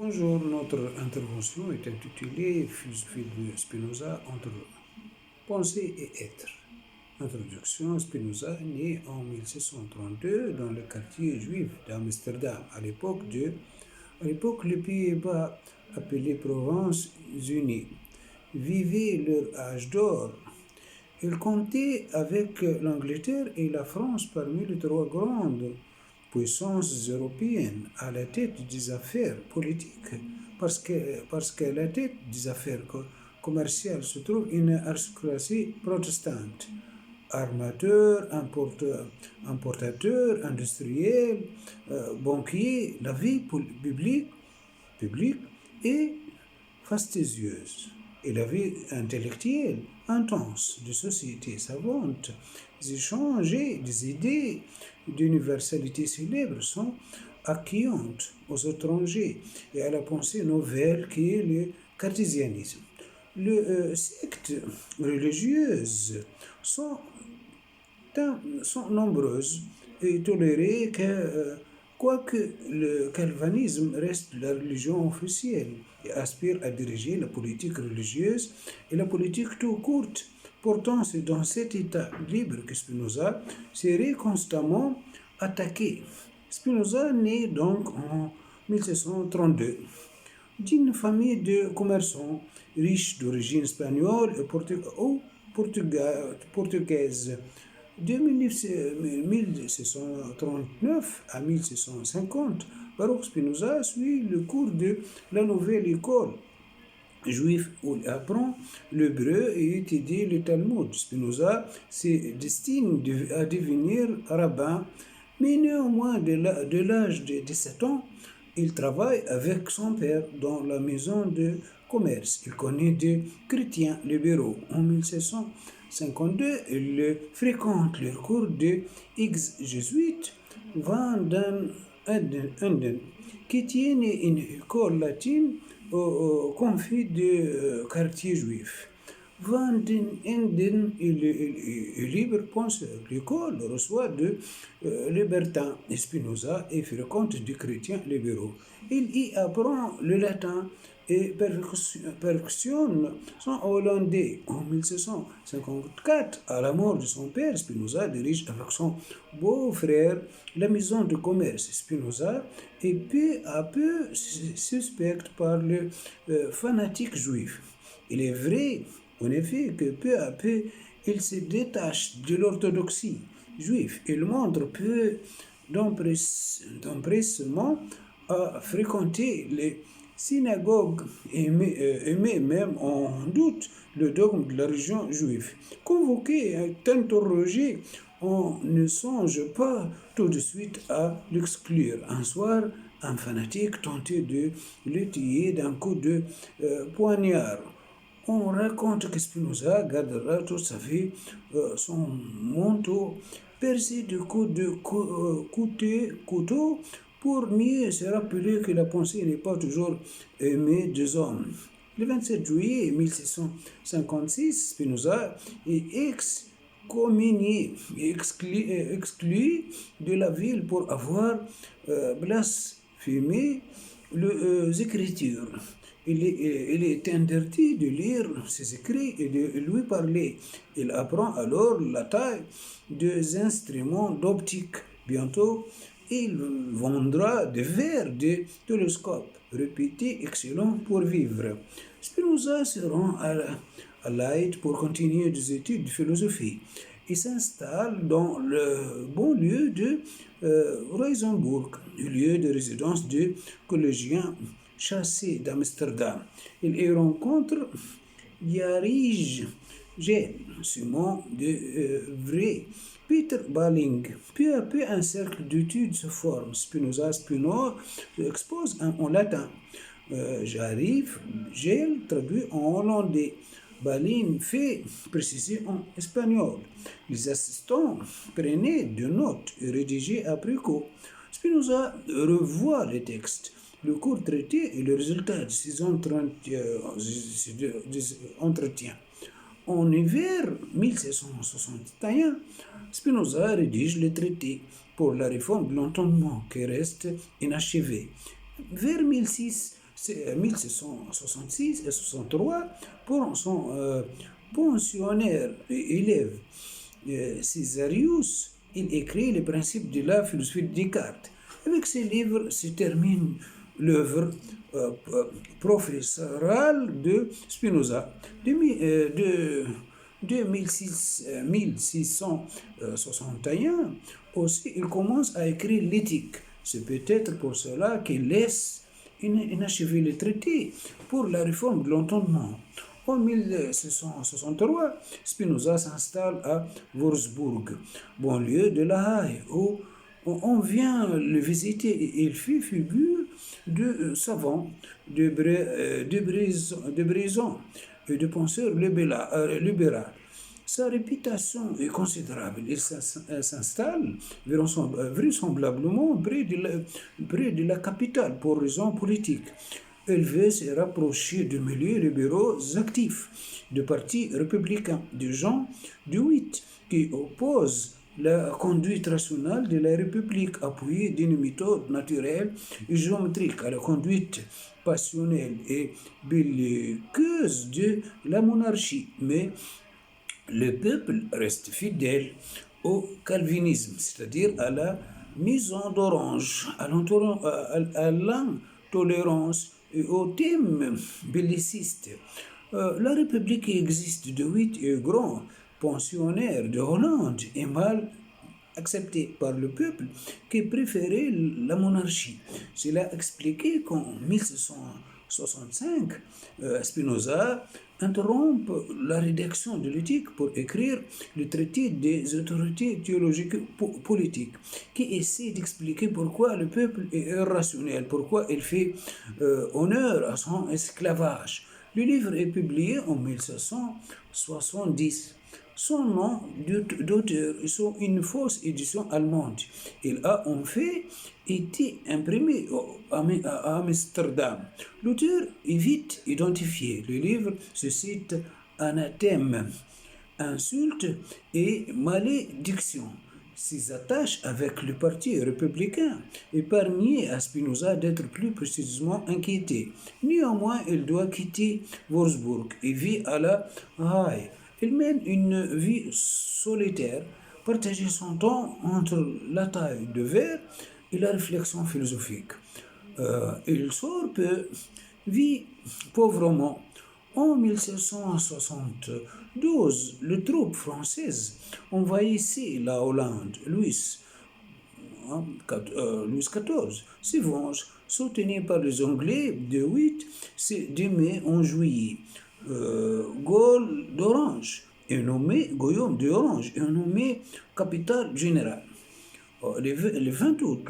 Bonjour, notre intervention est intitulée Philosophie de Spinoza entre pensée et être. Introduction: Spinoza né en 1632 dans le quartier juif d'Amsterdam, à l'époque les Pays-Bas appelés Provinces-Unies vivaient leur âge d'or. Il comptait avec l'Angleterre et la France parmi les trois grandes puissances européennes à la tête des affaires politiques, parce qu'à la tête des affaires commerciales se trouve une aristocratie protestante. Armateurs, importateurs, industriels, banquiers, la vie publique est fastidieuse et la vie intellectuelle intense de sociétés savantes. Les échanges des idées d'universalité célèbres sont accueillantes aux étrangers et à la pensée nouvelle qui est le cartésianisme. Les sectes religieuses sont sont nombreuses et tolérées, quoique le calvinisme reste la religion officielle et aspire à diriger la politique religieuse et la politique tout courte. Pourtant, c'est dans cet état libre que Spinoza serait constamment attaqué. Spinoza naît donc en 1732 d'une famille de commerçants riches d'origine espagnole ou portugaise. De 1639 à 1650, Baruch Spinoza suit le cours de la nouvelle école juif où il apprend l'hébreu et étudie le Talmud. Spinoza se destine à devenir rabbin, mais néanmoins, de l'âge de 17 ans, il travaille avec son père dans la maison de commerce. Il connaît des chrétiens libéraux. En 1752, il fréquente les cours de ex-jésuites Van den Enden, qui tiennent une école latine au conflit du quartier juif. Van den Enden est libre penseur. L'école reçoit de libertins et Spinoza et fréquente des chrétiens libéraux. Il y apprend le latin et perfectionne son hollandais. En 1654, à la mort de son père, Spinoza dirige avec son beau-frère la maison de commerce. Spinoza est peu à peu suspecte par le fanatique juif. Il est vrai, en effet, que peu à peu, il se détache de l'orthodoxie juive. Il montre peu d'empressement à fréquenter les synagogues et met même en doute le dogme de la religion juive. Convoqué et interrogé, on ne songe pas tout de suite à l'exclure. Un soir, un fanatique tentait de le tuer d'un coup de poignard. On raconte que Spinoza gardera toute sa vie son manteau percé de coups de couteau pour mieux se rappeler que la pensée n'est pas toujours aimée des hommes. Le 27 juillet 1656, Spinoza est excommunié et exclu de la ville pour avoir blasphémé les Écritures. Il est interdit de lire ses écrits et de lui parler. Il apprend alors la taille des instruments d'optique. Bientôt, il vendra des verres de télescope réputés excellents pour vivre. Spinoza se rend à Leyde pour continuer des études de philosophie. Il s'installe dans le banlieue de Rozenburg, lieu de résidence des collégiens chassés d'Amsterdam. Il y rencontre Jarige Gell, Simon de Vray, Peter Balling. Peu à peu, un cercle d'études se forme. Spinoza expose en latin. J'arrive, Gell traduit en hollandais. Balin fait préciser en espagnol. Les assistants prenaient des notes et rédigeaient après coup. Spinoza revoit les textes, le court traité et le résultat de ces entretiens. En hiver 1761, Spinoza rédige le traité pour la réforme de l'entendement qui reste inachevé. Vers 1600, 1766 et 63 pour son pensionnaire et élève Césarius. Il écrit les principes de la philosophie de Descartes. Avec ces livres se termine l'œuvre professorale de Spinoza de 1661. Aussi, il commence à écrire l'éthique. C'est peut-être pour cela qu'il laisse inachevé le traité pour la réforme de l'entendement. En 1663, Spinoza s'installe à Würzburg, banlieue de La Haye, où on vient le visiter et il fait figure de savant, de brisant et de penseur libéral. Sa réputation est considérable. Il s'installe vraisemblablement près de la capitale pour raisons politiques. Il veut se rapprocher de milieux libéraux actifs, du parti républicain, des gens du 8 qui opposent la conduite rationnelle de la République appuyée d'une méthode naturelle et géométrique à la conduite passionnelle et belliqueuse de la monarchie. Mais le peuple reste fidèle au calvinisme, c'est-à-dire à la maison d'orange, à l'intolérance et au thème belliciste. La République qui existe de 8 et grand pensionnaire de Hollande est mal accepté par le peuple qui préférait la monarchie. Cela a expliqué qu'en 1665, Spinoza interrompt la rédaction de l'éthique pour écrire le traité des autorités théologiques politiques, qui essaie d'expliquer pourquoi le peuple est irrationnel, pourquoi il fait honneur à son esclavage. Le livre est publié en 1770. Son nom d'auteur est sur une fausse édition allemande. Il a en fait été imprimé à Amsterdam. L'auteur est vite identifié. Le livre se cite anathème, insulte et malédiction. Ses attaches avec le parti républicain épargnaient à Spinoza d'être plus précisément inquiété. Néanmoins, il doit quitter Würzburg et vit à la Haye. Il mène une vie solitaire, partageant son temps entre la taille de verre et la réflexion philosophique. Il sort peu, vit pauvrement. En 1772, les troupes françaises envahissaient la Hollande. Louis XIV se venge, soutenu par les Anglais de 8 mai en juillet. Gaulle d'Orange est nommé Guillaume d'Orange est nommé capitaine général. Le 20 août,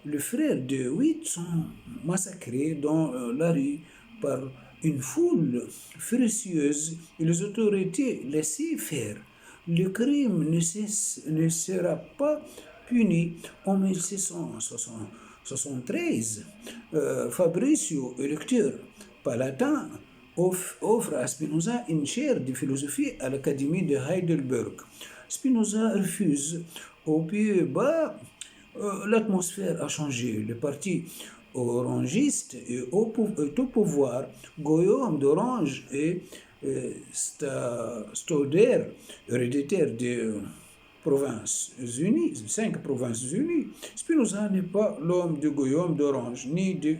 le frère de 8 sont massacrés dans la rue par une foule furieuse et les autorités laissent faire. Le crime ne sera pas puni. En 1673, Fabricio, électeur palatin, offre à Spinoza une chaire de philosophie à l'Académie de Heidelberg. Spinoza refuse. Aux Pays-Bas, l'atmosphère a changé. Le parti orangiste est au pouvoir. Guillaume d'Orange et Stauder, héréditaire des Provinces-Unies, 5 Provinces-Unies. Spinoza n'est pas l'homme de Guillaume d'Orange, ni de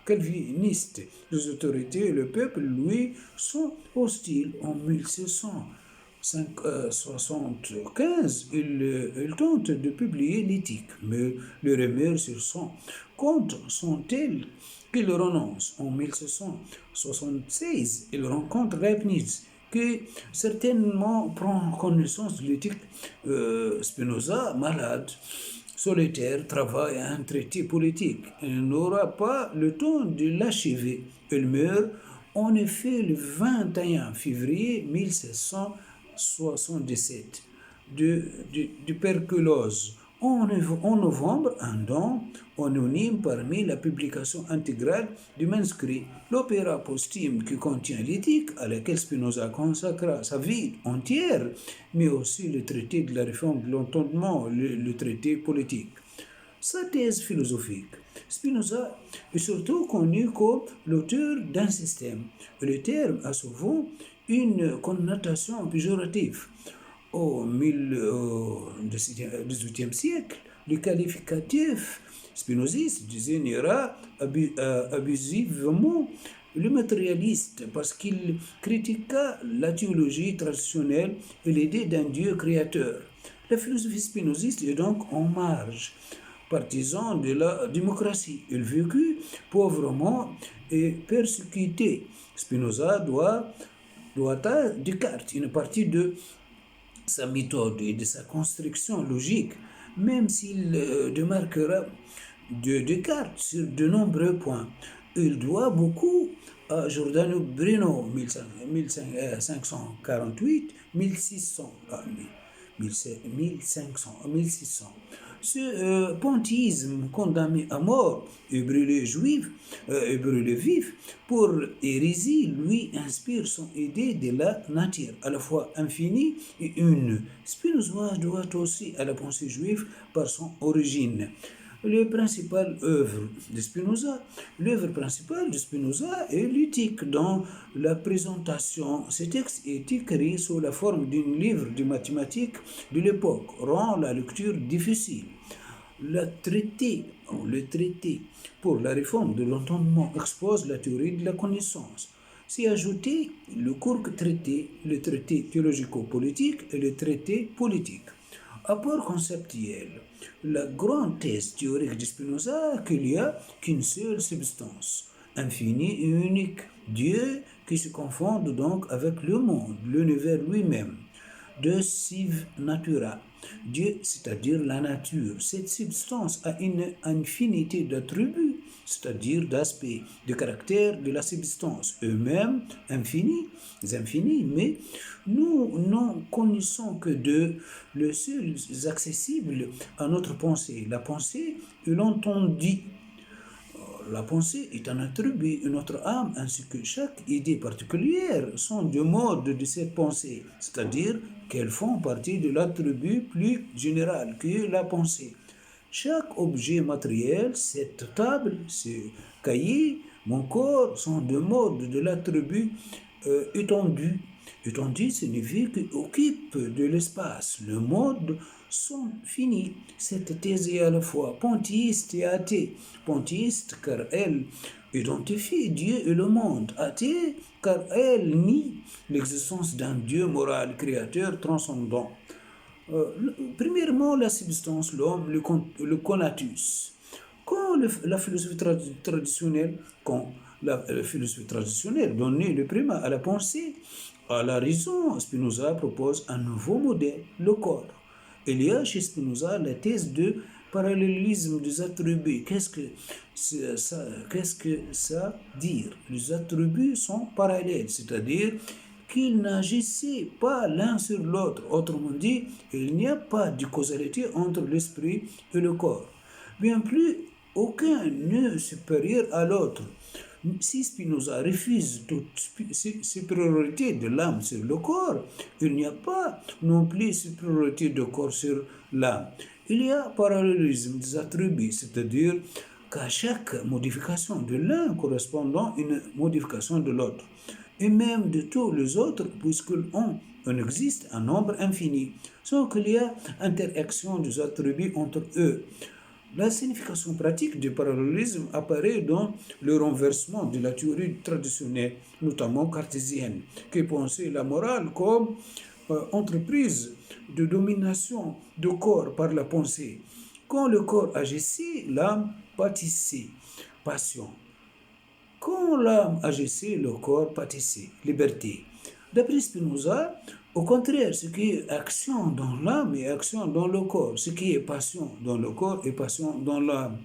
calviniste. Les autorités et le peuple, lui, sont hostiles. En 1675, il tente de publier l'éthique, mais les rumeurs sur son compte sont telles qu'il renonce. En 1676, il rencontre Leibniz, qui certainement prend connaissance de l'éthique. Spinoza, malade, solitaire, travaille à un traité politique. Il n'aura pas le temps de l'achever. Il meurt en effet le 21 février 1777 de tuberculose. En novembre, un don anonyme permet la publication intégrale du manuscrit. L'opéra posthume qui contient l'éthique, à laquelle Spinoza consacra sa vie entière, mais aussi le traité de la réforme de l'entendement, le traité politique. Sa thèse philosophique. Spinoza est surtout connu comme l'auteur d'un système. Le terme a souvent une connotation péjorative. Au 18e siècle, le qualificatif spinoziste désignera abusivement le matérialiste parce qu'il critiqua la théologie traditionnelle et l'idée d'un Dieu créateur. La philosophie spinoziste est donc en marge, partisan de la démocratie. Il vécut pauvrement et persécuté. Spinoza doit à Descartes une partie de sa méthode et de sa construction logique, même s'il démarquera de Descartes sur de nombreux points. Il doit beaucoup à Giordano Bruno, 1548-1600. 1600. Ce pontisme condamné à mort et brûlé vif pour hérésie lui inspire son idée de la nature, à la fois infinie et une. Spinoza doit aussi à la pensée juive par son origine. L'œuvre principale de Spinoza est l'éthique dans la présentation. Ce texte est écrit sous la forme d'un livre de mathématiques de l'époque, rend la lecture difficile. Le traité pour la réforme de l'entendement expose la théorie de la connaissance. S'y ajouter le court traité, le traité théologico-politique et le traité politique. Apport conceptuel. La grande thèse théorique de Spinoza qu'il n'y a qu'une seule substance, infinie et unique, Dieu qui se confonde donc avec le monde, l'univers lui-même. De sive natura, Dieu, c'est-à-dire la nature. Cette substance a une infinité d'attributs, c'est-à-dire d'aspects, de caractères de la substance, eux-mêmes infinis, mais nous n'en connaissons que deux, les seuls accessibles à notre pensée. La pensée et l'entendu. La pensée est un attribut de notre âme, ainsi que chaque idée particulière sont des modes de cette pensée, c'est-à-dire qu'elles font partie de l'attribut plus général que la pensée. Chaque objet matériel, cette table, ce cahier, mon corps, sont des modes de l'attribut étendu. Étendu signifie qu'il occupe de l'espace. Le mode sont finis. Cette thèse est à la fois pontiste et athée. Pontiste car elle identifie Dieu et le monde. Athée car elle nie l'existence d'un Dieu moral, créateur, transcendant. Premièrement, la substance, l'homme, le conatus. La philosophie traditionnelle, quand la philosophie traditionnelle donnait le primat à la pensée, à la raison, Spinoza propose un nouveau modèle, le corps. Il y a chez Spinoza la thèse de parallélisme des attributs. Qu'est-ce que ça veut dire? Les attributs sont parallèles, c'est-à-dire qu'ils n'agissaient pas l'un sur l'autre. Autrement dit, il n'y a pas de causalité entre l'esprit et le corps. Bien plus, aucun n'est supérieur à l'autre. Si Spinoza refuse toute supériorité de l'âme sur le corps, il n'y a pas non plus supériorité du corps sur l'âme. Il y a parallélisme des attributs, c'est-à-dire qu'à chaque modification de l'un correspondant une modification de l'autre, et même de tous les autres, puisqu'on existe un nombre infini, sans qu'il y a interaction des attributs entre eux. La signification pratique du parallélisme apparaît dans le renversement de la théorie traditionnelle, notamment cartésienne, qui pensait la morale comme entreprise de domination du corps par la pensée. Quand le corps agissait, l'âme pâtissait, passion. Quand l'âme agissait, le corps pâtissait, liberté. D'après Spinoza, au contraire, ce qui est action dans l'âme est action dans le corps. Ce qui est passion dans le corps est passion dans l'âme.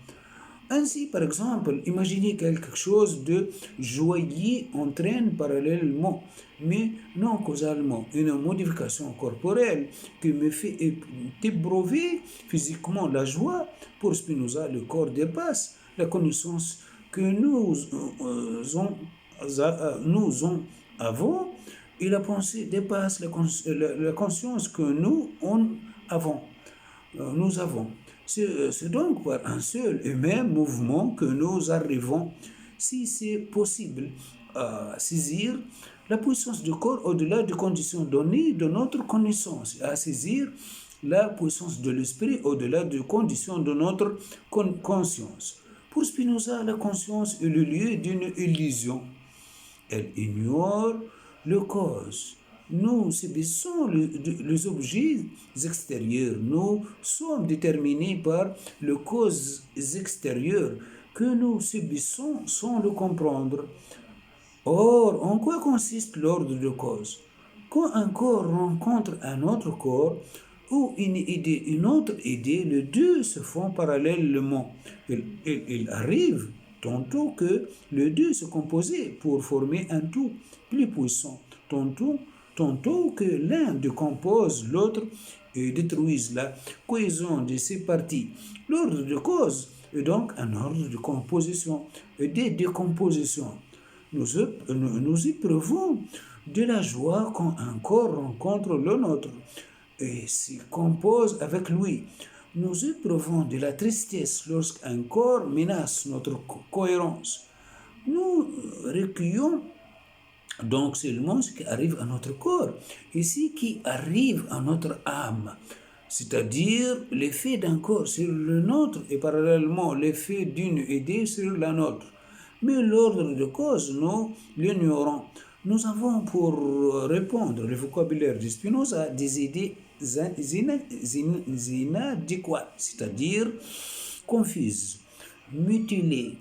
Ainsi, par exemple, imaginez quelque chose de joyeux entraîne parallèlement, mais non causalement, une modification corporelle qui me fait éprouver physiquement la joie. Pour Spinoza, le corps dépasse la connaissance que nous en avons et la pensée dépasse la conscience que nous avons. C'est donc par un seul et même mouvement que nous arrivons, si c'est possible, à saisir la puissance du corps au-delà des conditions données de notre connaissance, à saisir la puissance de l'esprit au-delà des conditions de notre conscience. Pour Spinoza, la conscience est le lieu d'une illusion. Elle ignore le cause. Nous subissons les objets extérieurs. Nous sommes déterminés par les causes extérieures que nous subissons sans le comprendre. Or, en quoi consiste l'ordre de cause? Quand un corps rencontre un autre corps ou une autre idée, les deux se font parallèlement. Il arrive tantôt que les deux se composent pour former un tout plus puissant, tantôt que l'un décompose l'autre et détruise la cohésion de ses parties. L'ordre de cause est donc un ordre de composition et de décomposition. Nous éprouvons de la joie quand un corps rencontre le nôtre et s'y compose avec lui. Nous éprouvons de la tristesse lorsqu'un corps menace notre cohérence. Nous recueillons donc seulement ce qui arrive à notre corps et ce qui arrive à notre âme, c'est-à-dire l'effet d'un corps sur le nôtre et parallèlement l'effet d'une idée sur la nôtre. Mais l'ordre de cause, nous l'ignorons. Nous avons pour répondre le vocabulaire de Spinoza des idées inadéquates, c'est-à-dire confuses, mutilées,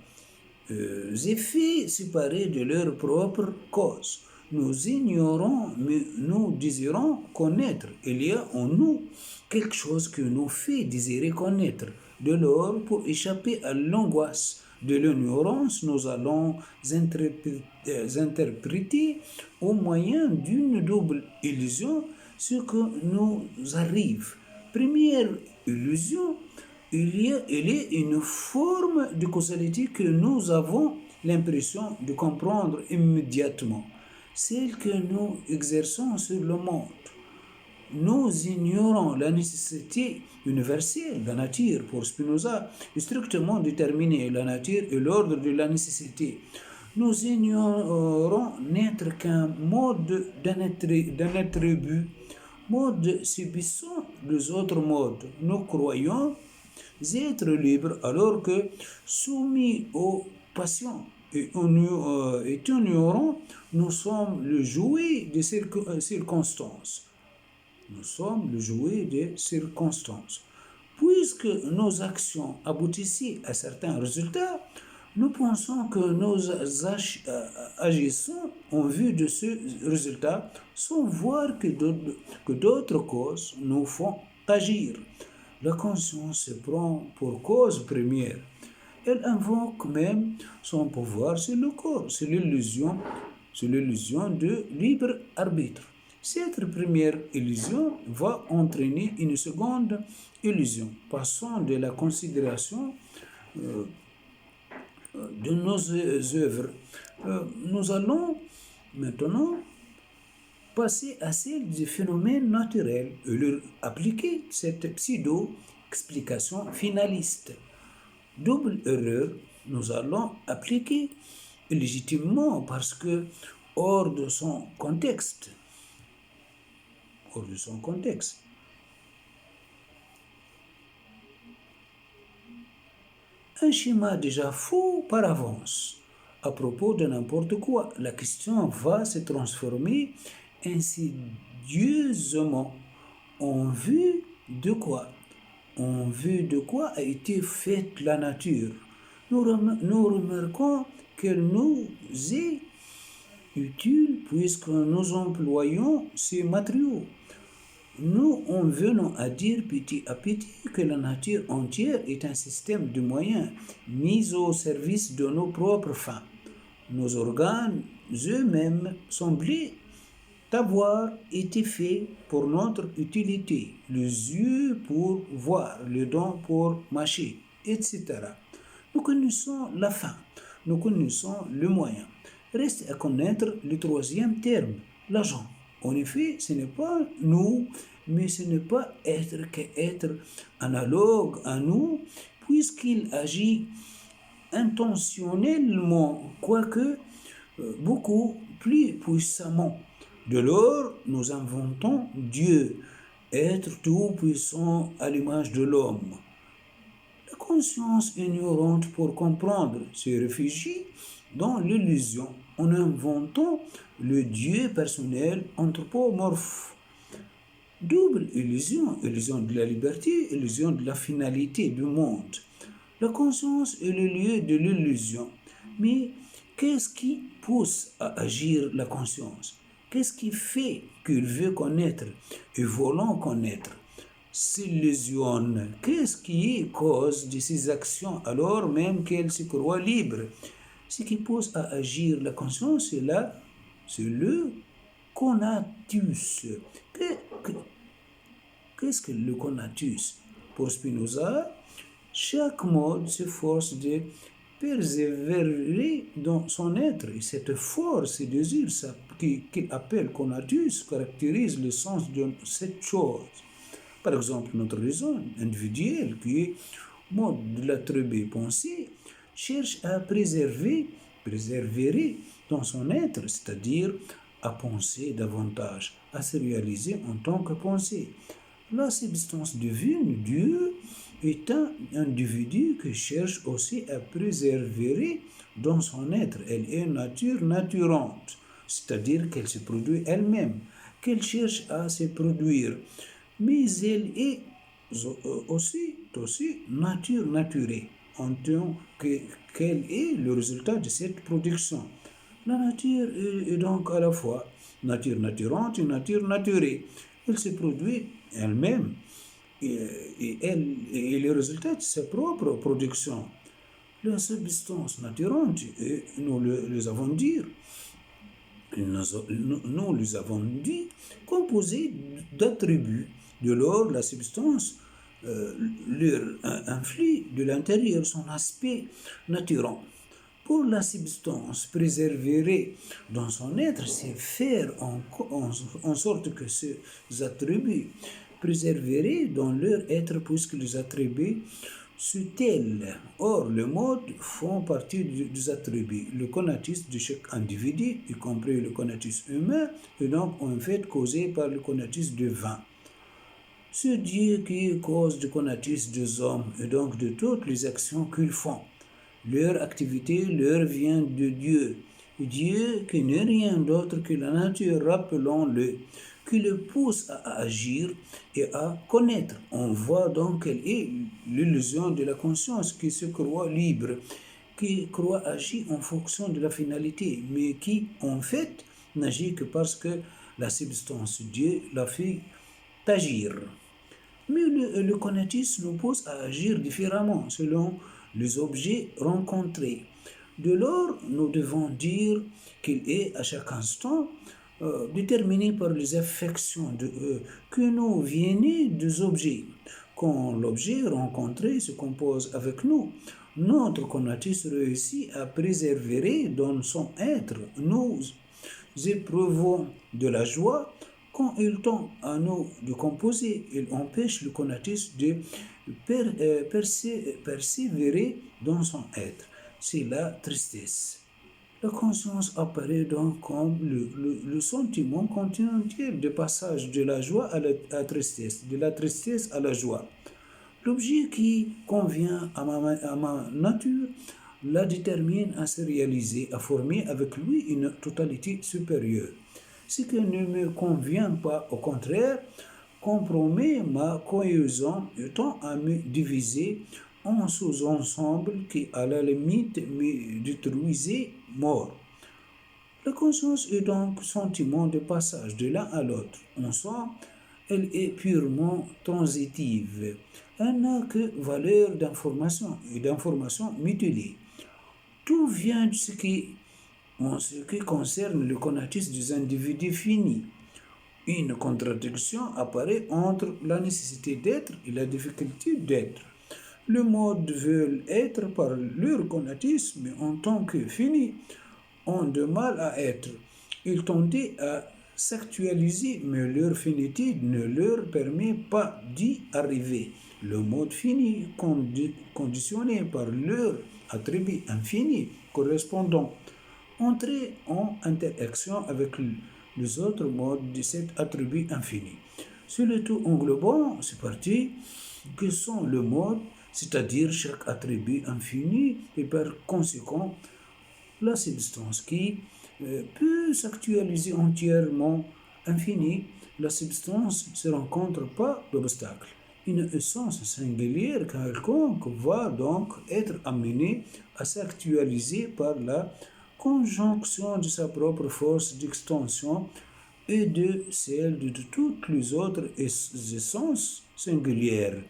effets séparés de leur propre cause. Nous ignorons, mais nous désirons connaître. Il y a en nous quelque chose que nous fait désirer connaître. De lors, pour échapper à l'angoisse de l'ignorance, nous allons interpréter au moyen d'une double illusion ce que nous arrive. Première illusion, il est une forme de causalité que nous avons l'impression de comprendre immédiatement, celle que nous exerçons sur le monde. Nous ignorons la nécessité universelle. La nature, pour Spinoza, est strictement déterminée. La nature est l'ordre de la nécessité. Nous ignorons n'être qu'un mode d'un attribut, mode subissant les autres modes. Nous croyons être libres alors que soumis aux passions et ignorants, nous sommes le jouet des circonstances. Nous sommes le jouet des circonstances. Puisque nos actions aboutissaient à certains résultats, nous pensons que nous agissons en vue de ce résultat sans voir que d'autres causes nous font agir. La conscience se prend pour cause première. Elle invoque même son pouvoir sur le corps, sur l'illusion de libre arbitre. Cette première illusion va entraîner une seconde illusion. Passons de la considération de nos œuvres. Nous allons maintenant passer à celle des phénomènes naturels et leur appliquer cette pseudo-explication finaliste. Double erreur, nous allons appliquer légitimement parce que hors de son contexte. Un schéma déjà faux par avance. À propos de n'importe quoi, la question va se transformer insidieusement en vue de quoi? En vue de quoi a été faite la nature? Nous remarquons qu'elle nous est utile puisque nous employons ces matériaux. Nous en venons à dire petit à petit que la nature entière est un système de moyens mis au service de nos propres fins. Nos organes eux-mêmes semblaient avoir été faits pour notre utilité, les yeux pour voir, les dents pour mâcher, etc. Nous connaissons la fin, nous connaissons le moyen. Reste à connaître le troisième terme, l'agent. En effet, ce n'est pas nous, mais ce n'est pas être qu'être analogue à nous, puisqu'il agit intentionnellement, quoique beaucoup plus puissamment. De lors, nous inventons Dieu, être tout-puissant à l'image de l'homme. La conscience ignorante, pour comprendre, se réfugie dans l'illusion en inventant le Dieu personnel anthropomorphe. Double illusion, illusion de la liberté, illusion de la finalité du monde. La conscience est le lieu de l'illusion. Mais qu'est-ce qui pousse à agir la conscience? Qu'est-ce qui fait qu'il veut connaître et voulant connaître? S'illusionne. Qu'est-ce qui est cause de ses actions alors même qu'elle se croit libre? Ce qui pousse à agir la conscience, c'est le conatus. Qu'est-ce que le conatus? Pour Spinoza, chaque mode s'efforce de persévérer dans son être. Et cette force et désir qu'il appelle conatus caractérise le sens de cette chose. Par exemple, notre raison individuelle, qui est mode de l'attribut pensée, cherche à persévérer dans son être, c'est-à-dire à penser davantage, à se réaliser en tant que pensée. La substance divine, Dieu, est un individu qui cherche aussi à persévérer dans son être. Elle est nature naturante, c'est-à-dire qu'elle se produit elle-même, qu'elle cherche à se produire. Mais elle est aussi nature naturée, en tant qu'elle est le résultat de cette production. La nature est donc à la fois nature naturante et nature naturée. Elle se produit elle-même et elle est le résultat de sa propre production. La substance naturante, et nous les avons dit, nous les avons dit, composée d'attributs. De lors, la substance leur influe de l'intérieur son aspect naturel. Pour la substance, préserver dans son être, c'est faire en sorte que ces attributs préservés dans leur être, puisque les attributs sont tels. Or, les modes font partie des attributs. Le conatus de chaque individu, y compris le conatus humain, est donc en fait causé par le conatus divin. Ce Dieu qui est cause du conatus des hommes et donc de toutes les actions qu'ils font. Leur activité leur vient de Dieu. Dieu qui n'est rien d'autre que la nature, rappelons-le, qui le pousse à agir et à connaître. On voit donc quelle est l'illusion de la conscience qui se croit libre, qui croit agir en fonction de la finalité, mais qui en fait n'agit que parce que la substance Dieu l'a fait agir. Mais le conatus nous pousse à agir différemment selon les objets rencontrés. De lors, nous devons dire qu'il est à chaque instant déterminé par les affections que nous viennent des objets. Quand l'objet rencontré se compose avec nous, notre conatus réussit à préserver dans son être. Nous éprouvons de la joie. Quand il tend à nous de composer, il empêche le conatus de persévérer dans son être. C'est la tristesse. La conscience apparaît donc comme le sentiment continuel de passage de la joie à la tristesse, de la tristesse à la joie. L'objet qui convient à ma nature la détermine à se réaliser, à former avec lui une totalité supérieure. Ce qui ne me convient pas, au contraire, compromet ma cohésion et tend à me diviser en sous-ensembles qui, à la limite, me détruisaient mort. La conscience est donc sentiment de passage de l'un à l'autre. En soi, elle est purement transitive. Elle n'a que valeur d'information et d'information mutilée. Tout vient de en ce qui concerne le conatus des individus finis. Une contradiction apparaît entre la nécessité d'être et la difficulté d'être. Les modes veulent être par leur conatus, mais en tant que finis, ont de mal à être. Ils tendaient à s'actualiser, mais leur finitude ne leur permet pas d'y arriver. Le mode fini, conditionné par leur attribut infini correspondant, entrer en interaction avec les autres modes de cet attribut infini. C'est le tout englobant, c'est parti, que sont le mode, c'est-à-dire chaque attribut infini et par conséquent la substance qui peut s'actualiser entièrement infinie. La substance ne rencontre pas d'obstacle. Une essence singulière quelconque va donc être amenée à s'actualiser par la conjonction de sa propre force d'extension et de celle de toutes les autres essences singulières.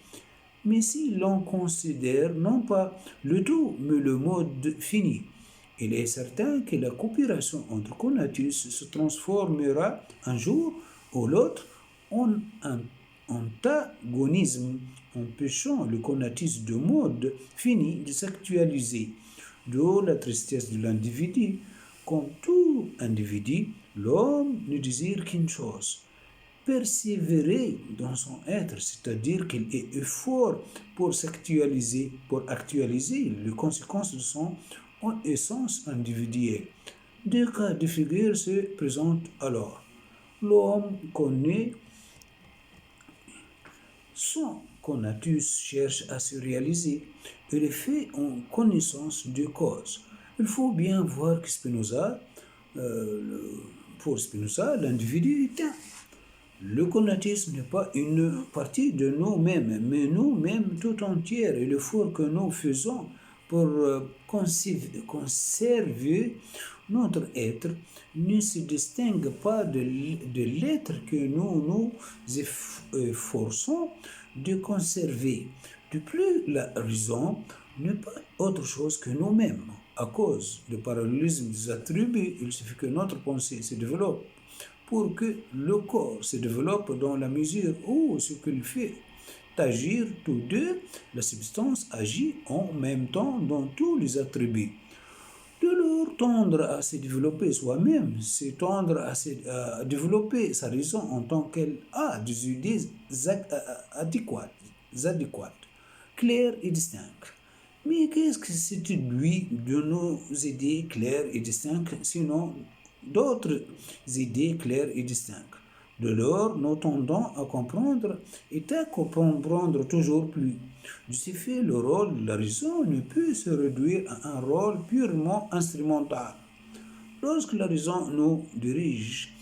Mais si l'on considère non pas le tout, mais le mode fini, il est certain que la coopération entre conatus se transformera un jour ou l'autre en un antagonisme, empêchant le conatus de mode fini de s'actualiser. D'où la tristesse de l'individu. Comme tout individu, l'homme ne désire qu'une chose, persévérer dans son être, c'est-à-dire qu'il est effort pour s'actualiser, pour actualiser les conséquences de son essence individuelle. Deux cas de figure se présentent alors. L'homme connaît son conatus cherche à se réaliser et le fait en connaissance de cause. Il faut bien voir que pour Spinoza, l'individu est un. Le conatisme n'est pas une partie de nous-mêmes, mais nous-mêmes tout entière et l'effort que nous faisons pour conserver notre être ne se distingue pas de l'être que nous nous efforçons de conserver. De plus, la raison n'est pas autre chose que nous-mêmes. À cause du parallélisme des attributs, il suffit que notre pensée se développe pour que le corps se développe dans la mesure où ce qu'il fait agir tous deux, la substance agit en même temps dans tous les attributs. De leur tendre à se développer soi-même, c'est tendre à développer sa raison en tant qu'elle a des idées adéquates, claires et distinctes. Mais qu'est-ce que c'est lui de nos idées claires et distinctes, sinon d'autres idées claires et distinctes? De lors, nous tendons à comprendre et à comprendre toujours plus. De ce fait, le rôle de la raison ne peut se réduire à un rôle purement instrumental. Lorsque la raison nous dirige,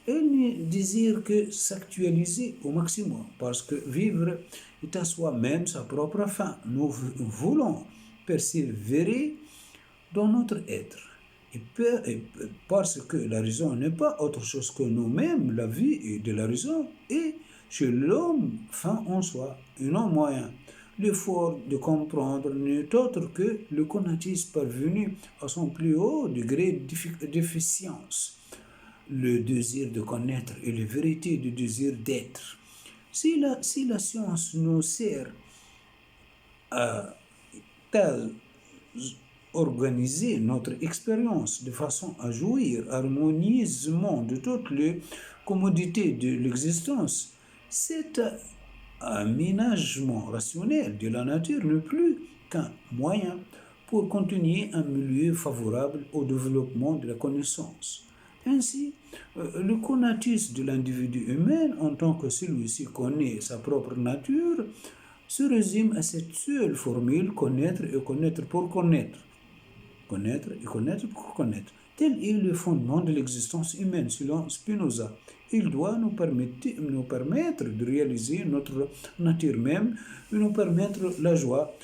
elle ne désire que s'actualiser au maximum, parce que vivre est à soi-même sa propre fin. Nous voulons persévérer dans notre être. Et parce que la raison n'est pas autre chose que nous-mêmes, la vie de la raison est chez l'homme fin en soi, et non moyen. L'effort de comprendre n'est autre que le conatisme parvenu à son plus haut degré d'efficience, le désir de connaître et la vérité du désir d'être. Si la science nous sert à organiser notre expérience de façon à jouir harmonieusement de toutes les commodités de l'existence, cet aménagement rationnel de la nature n'est plus qu'un moyen pour continuer un milieu favorable au développement de la connaissance. Ainsi, le conatus de l'individu humain, en tant que celui-ci connaît sa propre nature, se résume à cette seule formule connaître et connaître pour connaître. Connaître et connaître pour connaître. Tel est le fondement de l'existence humaine selon Spinoza. Il doit nous permettre de réaliser notre nature même et nous permettre la joie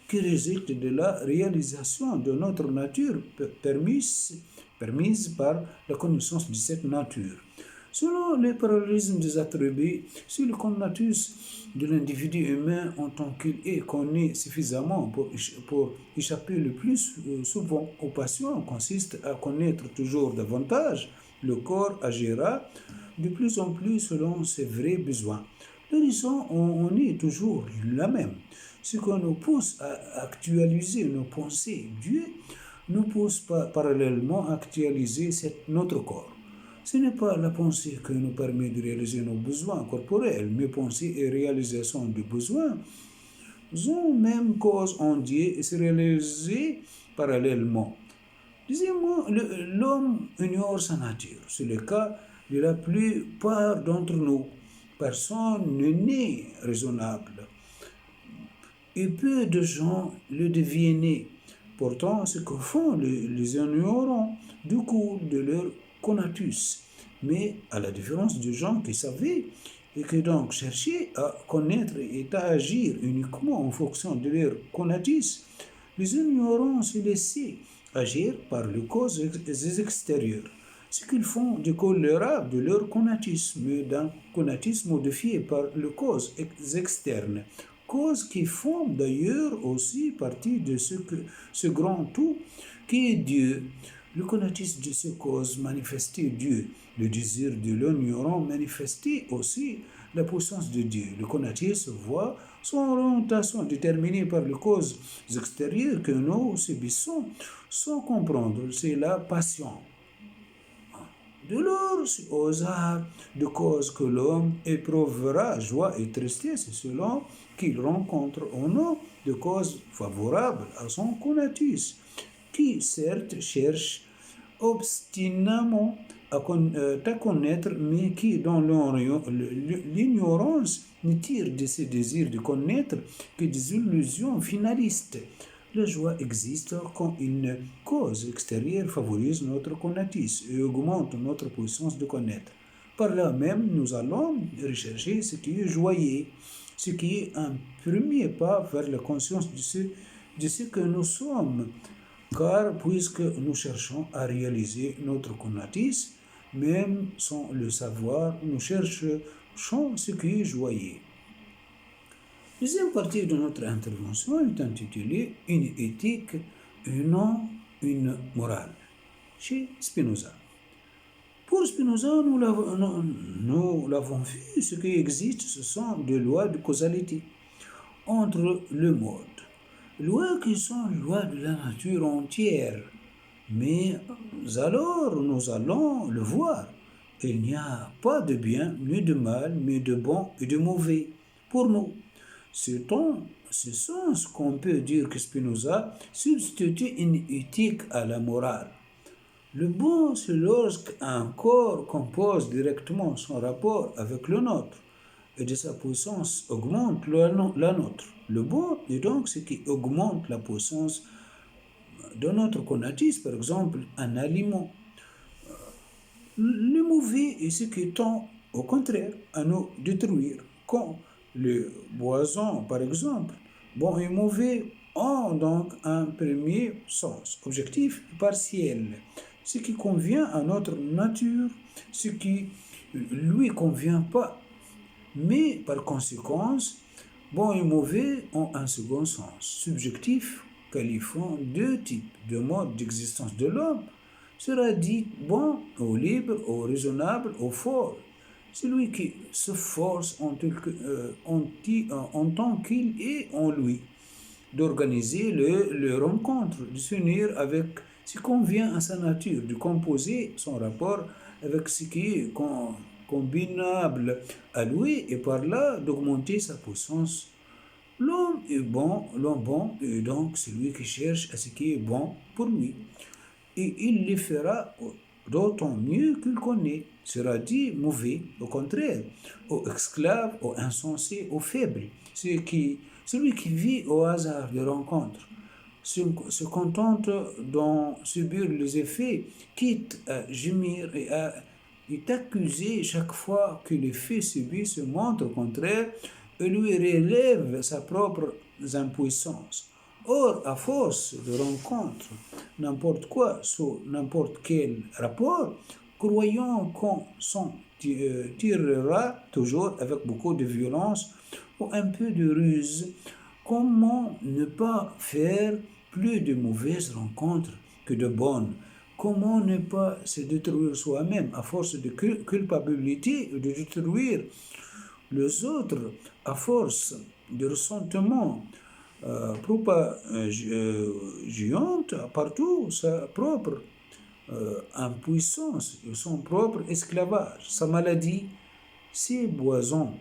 qui résulte de la réalisation de notre nature permise par la connaissance de cette nature. Selon le parallélisme des attributs, si le conatus de l'individu humain en tant qu'il est connaît suffisamment pour échapper le plus souvent aux passions consiste à connaître toujours davantage, le corps agira de plus en plus selon ses vrais besoins. L'horizon en est toujours la même. Ce qui nous pousse à actualiser nos pensées, Dieu nous pousse parallèlement à actualiser notre corps. Ce n'est pas la pensée qui nous permet de réaliser nos besoins corporels, mais pensée et réalisation de besoins ont même cause en Dieu et se réaliser parallèlement. Deuxièmement, l'homme ignore sa nature. C'est le cas de la plupart d'entre nous. Personne n'est raisonnable et peu de gens le deviennent. Pourtant, ce que font les ignorants du cours de leur conatus. Mais à la différence de gens qui savaient et qui donc cherchaient à connaître et à agir uniquement en fonction de leur conatus, les ignorants se laissaient agir par les causes extérieures. Ce qu'ils font découlera de leur conatus, mais d'un conatus modifié par les causes externes, causes qui font d'ailleurs aussi partie de ce grand tout qui est Dieu. Le conatus de ces causes manifestait Dieu. Le désir de l'ignorant manifestait aussi la puissance de Dieu. Le conatus voit son orientation déterminée par les causes extérieures que nous subissons sans comprendre. C'est la passion. De lors au hasard de causes que l'homme éprouvera joie et tristesse selon qu'il rencontre ou non de causes favorables à son conatus, qui certes cherche obstinément à connaître, mais qui, dans l'ignorance, ne tire de ses désirs de connaître que des illusions finalistes. La joie existe quand une cause extérieure favorise notre conatus et augmente notre puissance de connaître. Par là même, nous allons rechercher ce qui est joyeux, ce qui est un premier pas vers la conscience de ce que nous sommes. Car puisque nous cherchons à réaliser notre conatus, même sans le savoir, nous cherchons ce qui est joyeux. Deuxième partie de notre intervention est intitulée Une éthique et non une morale, chez Spinoza. Pour Spinoza, nous l'avons vu, ce qui existe, ce sont des lois de causalité entre le monde. Lois qui sont lois de la nature entière. Mais alors nous allons le voir. Il n'y a pas de bien ni de mal, mais de bon et de mauvais pour nous. C'est en ce sens qu'on peut dire que Spinoza substitue une éthique à la morale. Le bon, c'est lorsqu'un corps compose directement son rapport avec le nôtre et de sa puissance augmente la nôtre. Le bon est donc ce qui augmente la puissance de notre conatus, par exemple, un aliment. Le mauvais est ce qui tend, au contraire, à nous détruire. Quand le boisson, par exemple, bon et mauvais ont donc un premier sens, objectif partiel. Ce qui convient à notre nature, ce qui lui convient pas. Mais par conséquent, bon et mauvais ont un second sens, subjectif, qualifiant deux types de modes d'existence de l'homme, sera dit bon ou libre ou raisonnable ou fort. Celui qui se force en tant qu'il est en lui, d'organiser le rencontre, de s'unir avec ce qui convient à sa nature, de composer son rapport avec ce qui est combinable à lui et par là d'augmenter sa puissance. L'homme bon est donc celui qui cherche à ce qui est bon pour lui. Et il le fera d'autant mieux qu'il connaît. Sera dit mauvais, au contraire, au esclave, au insensé, au faible. Celui qui vit au hasard des rencontres se contente d'en subir les effets, quitte à gémir et à est accusé chaque fois que l'effet subi se montre contraire et lui relève sa propre impuissance. Or, à force de rencontres, n'importe quoi sous n'importe quel rapport, croyant qu'on s'en tirera toujours avec beaucoup de violence ou un peu de ruse. Comment ne pas faire plus de mauvaises rencontres que de bonnes? Comment ne pas se détruire soi-même à force de culpabilité et de détruire les autres à force de ressentiment propageante partout sa propre impuissance et son propre esclavage. Sa maladie, ses boisons.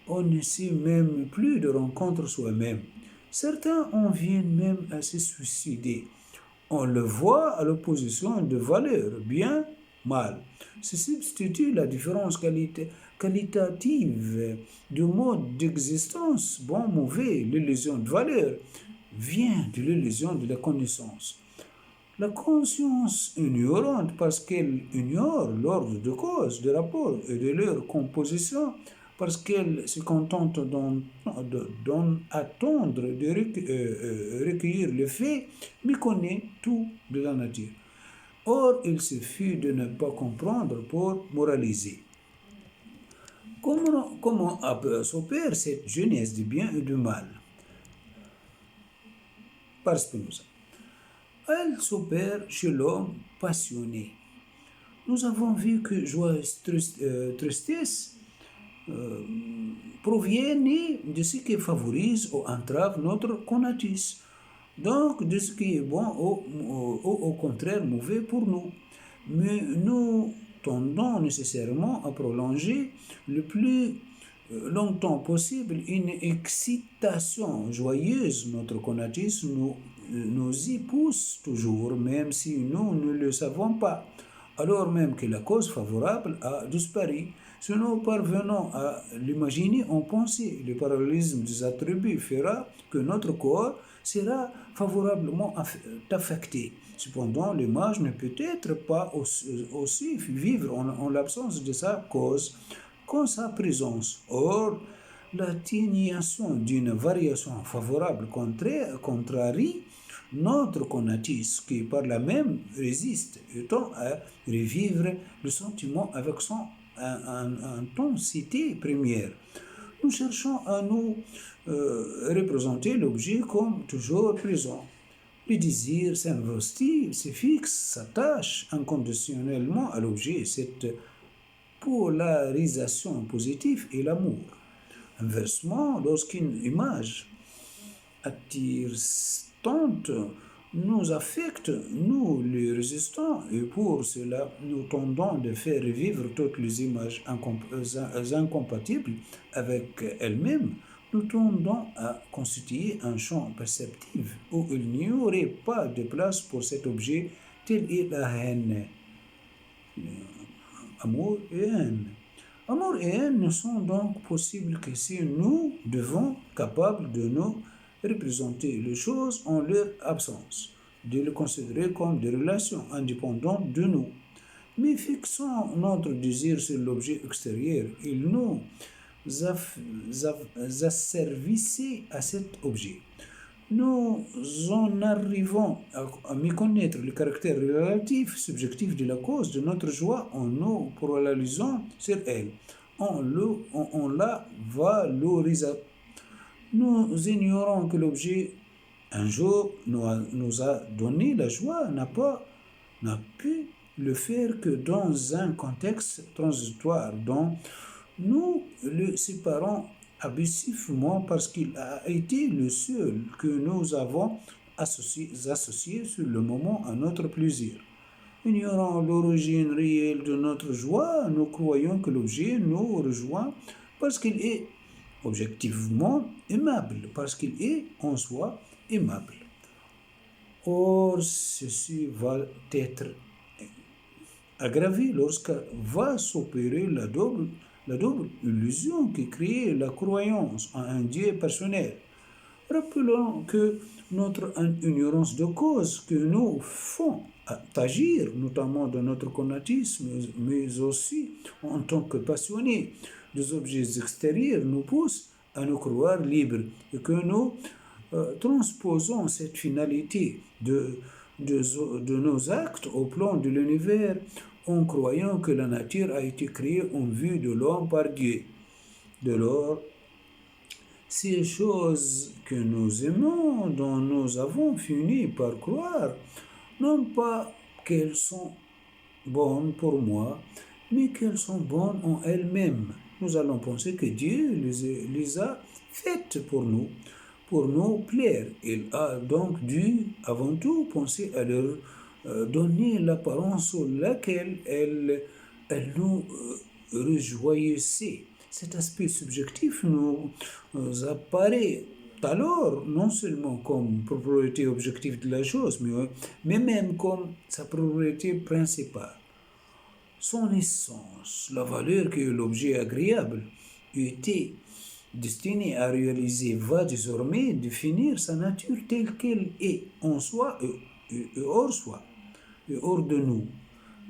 On ne sait même plus de rencontre soi-même. Certains en viennent même à se suicider. On le voit à l'opposition de valeurs, bien, mal. Se substitue la différence qualitative du mode d'existence, bon, mauvais, l'illusion de valeur, vient de l'illusion de la connaissance. La conscience ignorante, parce qu'elle ignore l'ordre de cause, de rapport et de leur composition, parce qu'elle se contente d'en attendre, de recueillir les faits, méconnaît tout de la nature. Or, il suffit de ne pas comprendre pour moraliser. Comment s'opère cette jeunesse du bien et du mal? Par Spinoza. Elle s'opère chez l'homme passionné. Nous avons vu que joie et tristesse euh, proviennent de ce qui favorise ou entrave notre conatus. Donc, de ce qui est bon au contraire mauvais pour nous. Mais nous tendons nécessairement à prolonger le plus longtemps possible une excitation joyeuse. Notre conatus nous y pousse toujours, même si nous ne le savons pas, alors même que la cause favorable a disparu. Si nous parvenons à l'imaginer en pensée, le parallélisme des attributs fera que notre corps sera favorablement affecté. Cependant, l'image ne peut être pas aussi vivre en l'absence de sa cause qu'en sa présence. Or, l'atténuation d'une variation favorable contrarie notre conatus, qui par la même résiste et tend à revivre le sentiment avec son intensité première. Nous cherchons à nous représenter l'objet comme toujours présent. Le désir s'investit, se fixe, s'attache inconditionnellement à l'objet. Cette polarisation positive est l'amour. Inversement, lorsqu'une image attirante nous affecte, nous les résistons et pour cela nous tendons de faire revivre toutes les images incompatibles avec elles-mêmes. Nous tendons à constituer un champ perceptif où il n'y aurait pas de place pour cet objet tel est la haine. Amour et haine. Amour et haine ne sont donc possibles que si nous devons capables de nous représenter les choses en leur absence, de les considérer comme des relations indépendantes de nous. Mais fixons notre désir sur l'objet extérieur, il nous asservissait à cet objet. Nous en arrivons à méconnaître le caractère relatif, subjectif de la cause de notre joie en nous pluralisant sur elle, en la valorisant. Nous ignorons que l'objet un jour nous a donné la joie n'a pu le faire que dans un contexte transitoire dont nous le séparons abusivement parce qu'il a été le seul que nous avons associé sur le moment à notre plaisir. Ignorant l'origine réelle de notre joie, nous croyons que l'objet nous rejoint parce qu'il est objectivement aimable, parce qu'il est en soi aimable. Or, ceci va être aggravé lorsque va s'opérer la double illusion qui crée la croyance en un Dieu personnel. Rappelons que notre ignorance de cause que nous font agir, notamment dans notre conatisme, mais aussi en tant que passionnés des objets extérieurs, nous pousse à nous croire libres et que nous transposons cette finalité de nos actes au plan de l'univers en croyant que la nature a été créée en vue de l'homme par Dieu. De lors, ces choses que nous aimons, dont nous avons fini par croire, non pas qu'elles sont bonnes pour moi, mais qu'elles sont bonnes en elles-mêmes. Nous allons penser que Dieu les a faites pour nous plaire. Il a donc dû avant tout penser à leur donner l'apparence sur laquelle elle nous réjouissait. Cet aspect subjectif nous apparaît alors non seulement comme propriété objective de la chose, mais même comme sa propriété principale. Son essence, la valeur que l'objet agréable était destiné à réaliser, va désormais définir sa nature telle qu'elle est en soi et hors soi, et hors de nous.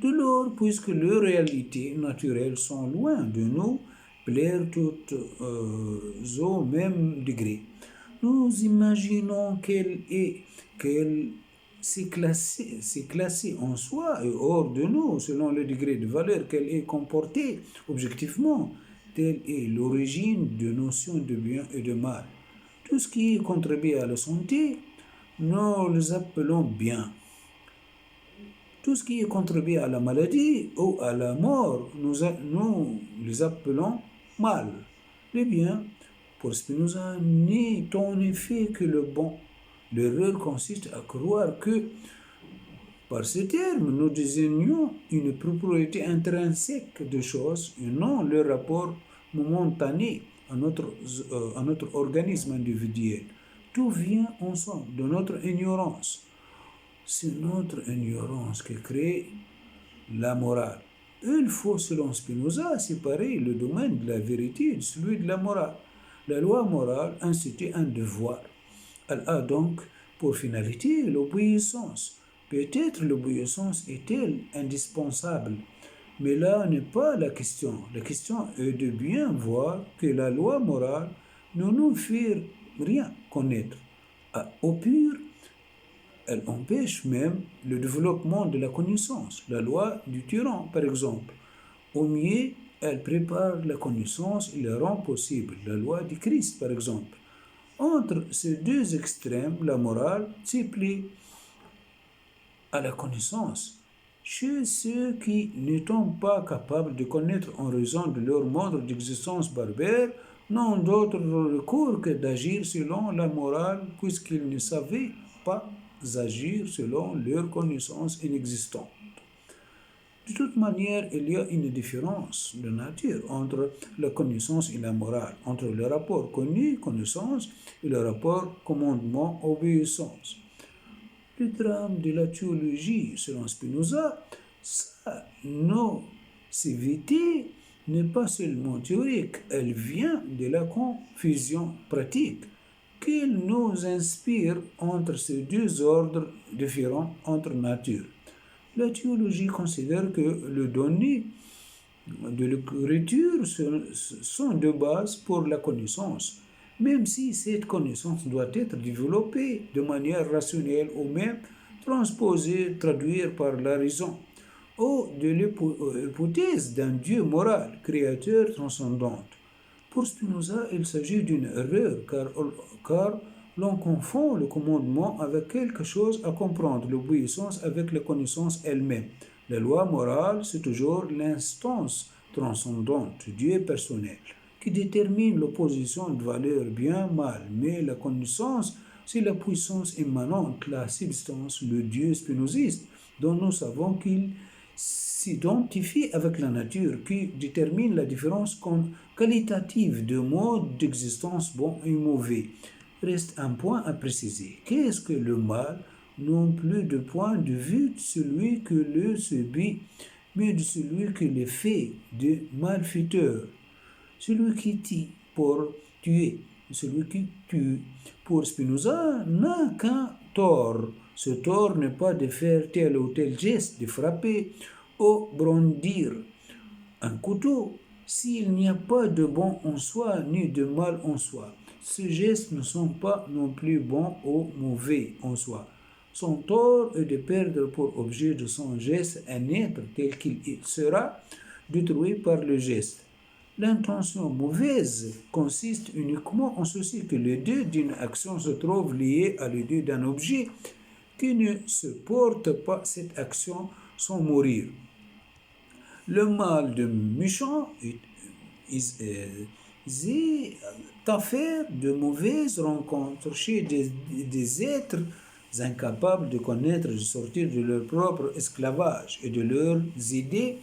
De lors, puisque les réalités naturelles sont loin de nous, plaire toutes au même degré. Nous imaginons qu'elle s'est classée en soi et hors de nous, selon le degré de valeur qu'elle est comportée objectivement. Telle est l'origine de notions de bien et de mal. Tout ce qui contribue à la santé, nous les appelons bien. Tout ce qui contribue à la maladie ou à la mort, nous les appelons mal. Le bien, pour Spinoza, n'est en effet que le bon. L'erreur consiste à croire que, par ce terme, nous désignons une propriété intrinsèque de choses et non le rapport momentané à notre organisme individuel. Tout vient ensemble de notre ignorance. C'est notre ignorance qui crée la morale. Il faut, selon Spinoza, séparer le domaine de la vérité de celui de la morale. La loi morale institue un devoir. Elle a donc pour finalité l'obéissance. Peut-être l'obéissance est-elle indispensable, mais là n'est pas la question. La question est de bien voir que la loi morale ne nous fait rien connaître. Au pire, elle empêche même le développement de la connaissance, la loi du tyran par exemple. Au mieux, elle prépare la connaissance et la rend possible, la loi du Christ par exemple. Entre ces deux extrêmes, la morale s'applique à la connaissance. Chez ceux qui n'étant pas capables de connaître en raison de leur mode d'existence barbare, n'ont d'autre recours que d'agir selon la morale puisqu'ils ne savaient pas agir selon leur connaissance inexistante. De toute manière, il y a une différence de nature entre la connaissance et la morale, entre le rapport connu-connaissance et le rapport commandement-obéissance. Le drame de la théologie, selon Spinoza, sa nocivité n'est pas seulement théorique, elle vient de la confusion pratique qu'il nous inspire entre ces deux ordres différents entre nature. La théologie considère que les données de l'écriture sont de base pour la connaissance, même si cette connaissance doit être développée de manière rationnelle ou même transposée, traduite par la raison, ou de l'hypothèse d'un Dieu moral, créateur transcendant. Pour Spinoza, il s'agit d'une erreur car l'on confond le commandement avec quelque chose à comprendre, l'obéissance avec la connaissance elle-même. La loi morale, c'est toujours l'instance transcendante, Dieu personnel, qui détermine l'opposition de valeurs bien-mal, mais la connaissance, c'est la puissance immanente, la substance, le Dieu spinoziste, dont nous savons qu'il s'identifie avec la nature, qui détermine la différence qualitative de modes d'existence bons et mauvais. Reste un point à préciser. Qu'est-ce que le mal? Non plus de point de vue de celui que le subit, mais de celui qui le fait, de malfaiteur. Celui qui tue pour tuer, celui qui tue pour Spinoza n'a qu'un tort. Ce tort n'est pas de faire tel ou tel geste, de frapper ou brandir un couteau, s'il n'y a pas de bon en soi ni de mal en soi. Ces gestes ne sont pas non plus bons ou mauvais en soi. Son tort est de perdre pour objet de son geste un être tel qu'il sera détruit par le geste. L'intention mauvaise consiste uniquement en ceci que les deux d'une action se trouvent liés à l'idée d'un objet qui ne supporte pas cette action sans mourir. Le mal de méchant est affaire de mauvaises rencontres chez des êtres incapables de connaître et de sortir de leur propre esclavage et de leurs idées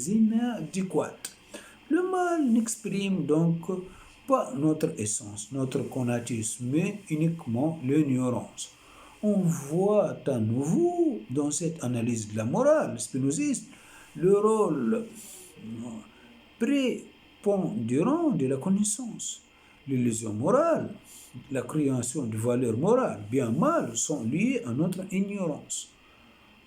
inadéquates. Le mal n'exprime donc pas notre essence, notre conatus, mais uniquement l'ignorance. On voit à nouveau dans cette analyse de la morale spinoziste le rôle prépondérant de la connaissance. L'illusion morale, la création de valeurs morales, bien mal, sont liées à notre ignorance.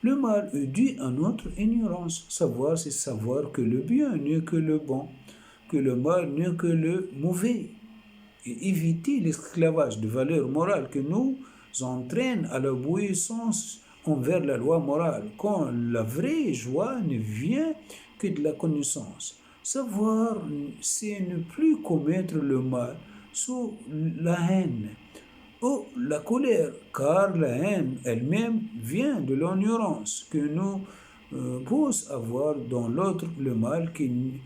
Le mal est dû à notre ignorance. Savoir, c'est savoir que le bien n'est que le bon, que le mal n'est que le mauvais. Et éviter l'esclavage de valeurs morales que nous entraîne à l'obéissance envers la loi morale, quand la vraie joie ne vient que de la connaissance. Savoir, c'est ne plus commettre le mal sous la haine ou la colère, car la haine elle-même vient de l'ignorance que nous pousse à voir dans l'autre le mal qu'il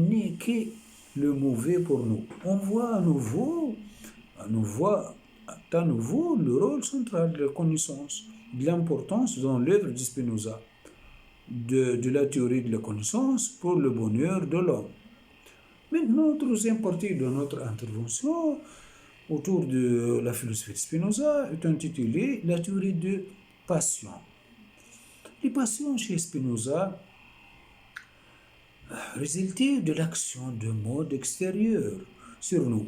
n'est que le mauvais pour nous. On voit à nouveau le rôle central de la connaissance, de l'importance dans l'œuvre de Spinoza, de la théorie de la connaissance pour le bonheur de l'homme. Maintenant, troisième partie de notre intervention autour de la philosophie de Spinoza est intitulée La théorie de passion. Les passions chez Spinoza résultaient de l'action de mode extérieur sur nous.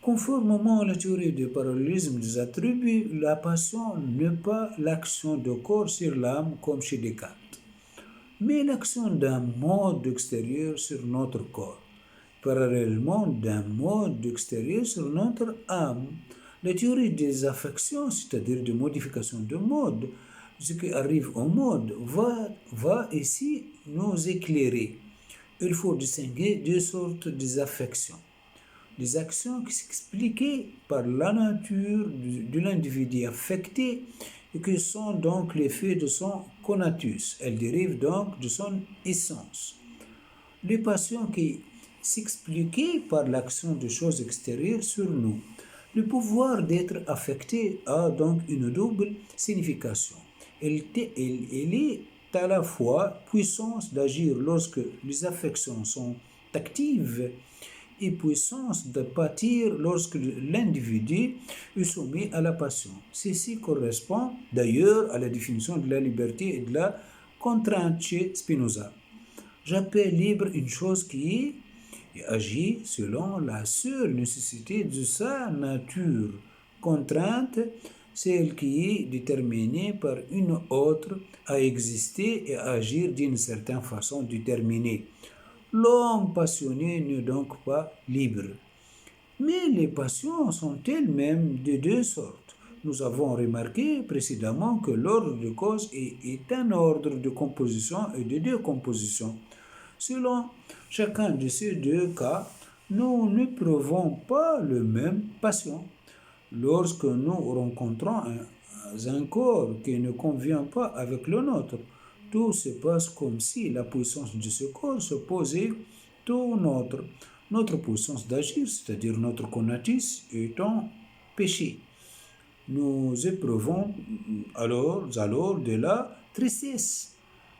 Conformément à la théorie du parallélisme des attributs, la passion n'est pas l'action de corps sur l'âme comme chez Descartes, mais l'action d'un mode extérieur sur notre corps, parallèlement d'un mode extérieur sur notre âme. La théorie des affections, c'est-à-dire de modification de mode, ce qui arrive au mode, va ici nous éclairer. Il faut distinguer deux sortes d'affections. Les actions qui s'expliquent par la nature de l'individu affecté et qui sont donc l'effet de son conatus. Elles dérivent donc de son essence. Les passions qui s'expliquent par l'action de choses extérieures sur nous. Le pouvoir d'être affecté a donc une double signification. Elle est à la fois puissance d'agir lorsque les affections sont actives et puissance de pâtir lorsque l'individu est soumis à la passion. Ceci correspond d'ailleurs à la définition de la liberté et de la contrainte chez Spinoza. J'appelle libre une chose qui agit selon la seule nécessité de sa nature. Contrainte, celle qui est déterminée par une autre à exister et à agir d'une certaine façon déterminée. L'homme passionné n'est donc pas libre. Mais les passions sont elles-mêmes de deux sortes. Nous avons remarqué précédemment que l'ordre de cause est un ordre de composition et de décomposition. Selon chacun de ces deux cas, nous n'éprouvons pas la même passion. Lorsque nous rencontrons un corps qui ne convient pas avec le nôtre, tout se passe comme si la puissance de ce corps s'opposait à notre puissance d'agir, c'est-à-dire notre conatus, étant péché. Nous éprouvons alors de la tristesse.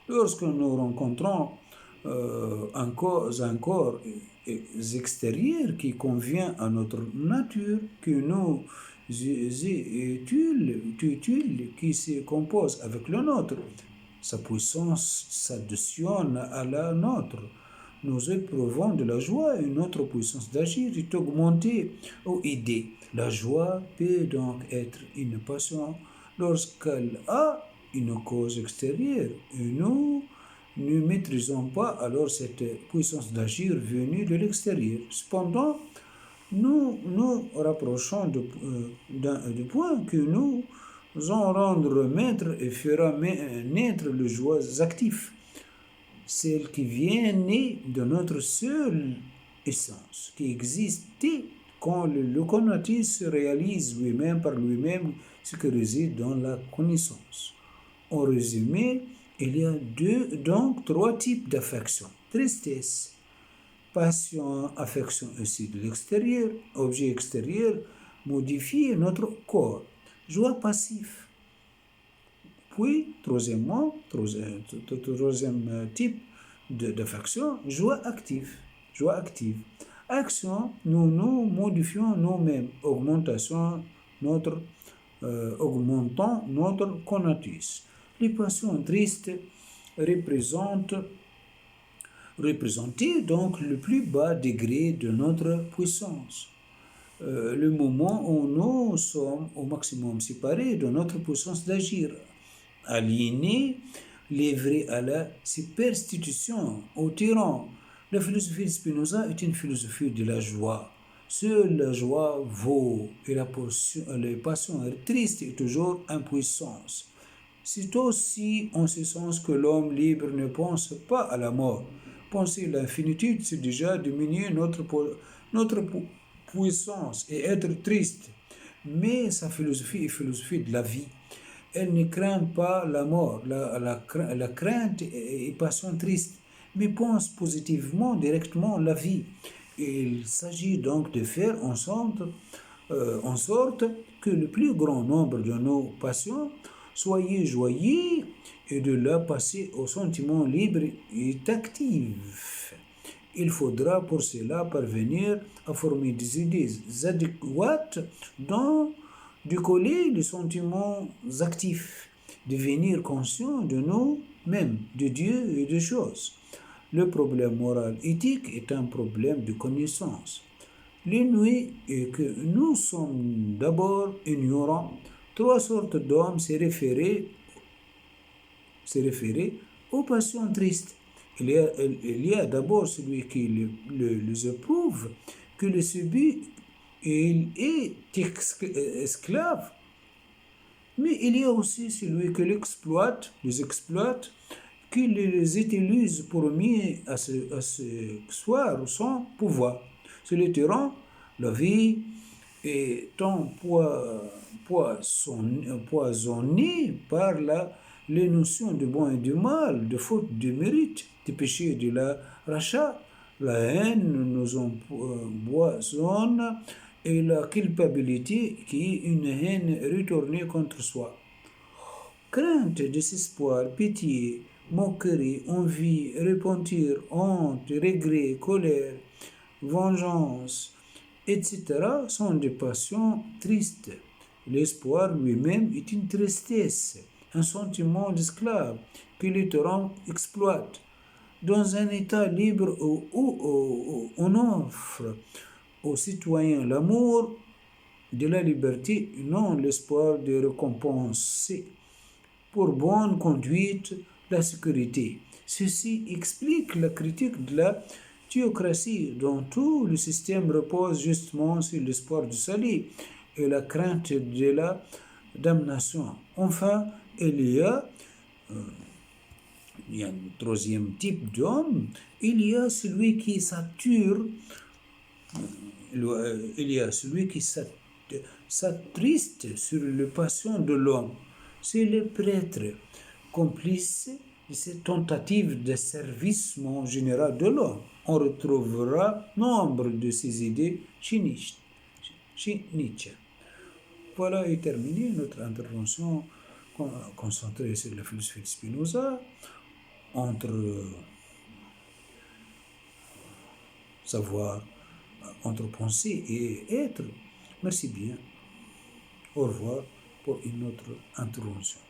Lorsque nous rencontrons un corps extérieur qui convient à notre nature, qui nous utile, qui se compose avec le nôtre, sa puissance s'additionne à la nôtre. Nous éprouvons de la joie et notre puissance d'agir est augmentée ou aidée. La joie peut donc être une passion lorsqu'elle a une cause extérieure et nous ne maîtrisons pas alors cette puissance d'agir venue de l'extérieur. Cependant, nous nous rapprochons du point que nous en rendre maître et fera naître les joies actives, celles qui viennent de notre seule essence, qui existait quand le conatus se réalise lui-même par lui-même, ce qui réside dans la connaissance. En résumé, il y a donc trois types d'affection. Tristesse, passion, affection aussi de l'extérieur, objet extérieur, modifier notre corps. Joie passive. Puis, troisième type d'affection, joie active. Joie active. Action, nous modifions nous-mêmes, augmentons notre conatus. Les passions tristes représenter donc le plus bas degré de notre puissance. Le moment où nous sommes au maximum séparés de notre puissance d'agir, aliénés, livrés à la superstition, au tyran. La philosophie de Spinoza est une philosophie de la joie. Seule la joie vaut et les passions tristes est toujours impuissance. C'est aussi en ce sens que l'homme libre ne pense pas à la mort. Penser à l'infinitude, c'est déjà diminuer notre puissance et être triste. Mais sa philosophie est philosophie de la vie. Elle ne craint pas la mort, la crainte et passion triste, mais pense positivement, directement la vie. Il s'agit donc de faire en sorte que le plus grand nombre de nos passions soient joyeux et de là passer au sentiment libre et actif. Il faudra pour cela parvenir à former des idées adéquates dans décoller les sentiments actifs, devenir conscient de nous-mêmes, de Dieu et des choses. Le problème moral éthique est un problème de connaissance. L'inouï est que nous sommes d'abord ignorants. Trois sortes d'hommes se référer aux passions tristes. Il y a d'abord celui qui les éprouve, qui les subit, et il est esclave. Mais il y a aussi celui qui les exploite, qui les utilise pour mieux asseoir son pouvoir. C'est le tyran, la vie étant poisonnée par les notions de bon et de mal, de faute, de mérite, de péché et de la rachat. La haine nous empoisonne et la culpabilité qui est une haine retournée contre soi. Crainte, désespoir, pitié, moquerie, envie, repentir, honte, regret, colère, vengeance, etc. sont des passions tristes. L'espoir lui-même est une tristesse, un sentiment d'esclave que le tyran exploite. Dans un État libre où on offre aux citoyens l'amour de la liberté, non l'espoir de récompenser pour bonne conduite la sécurité. Ceci explique la critique de la théocratie, dont tout le système repose justement sur l'espoir du salut et la crainte de la damnation. Enfin, il y a un troisième type d'homme, il y a celui qui s'attriste sur les passions de l'homme. C'est le prêtre, complice de ces tentatives d'asservissement général de l'homme. On retrouvera nombre de ces idées chez Nietzsche. Voilà est terminée notre intervention concentrée sur la philosophie de Spinoza, entre savoir, entre penser et être. Merci bien. Au revoir pour une autre intervention.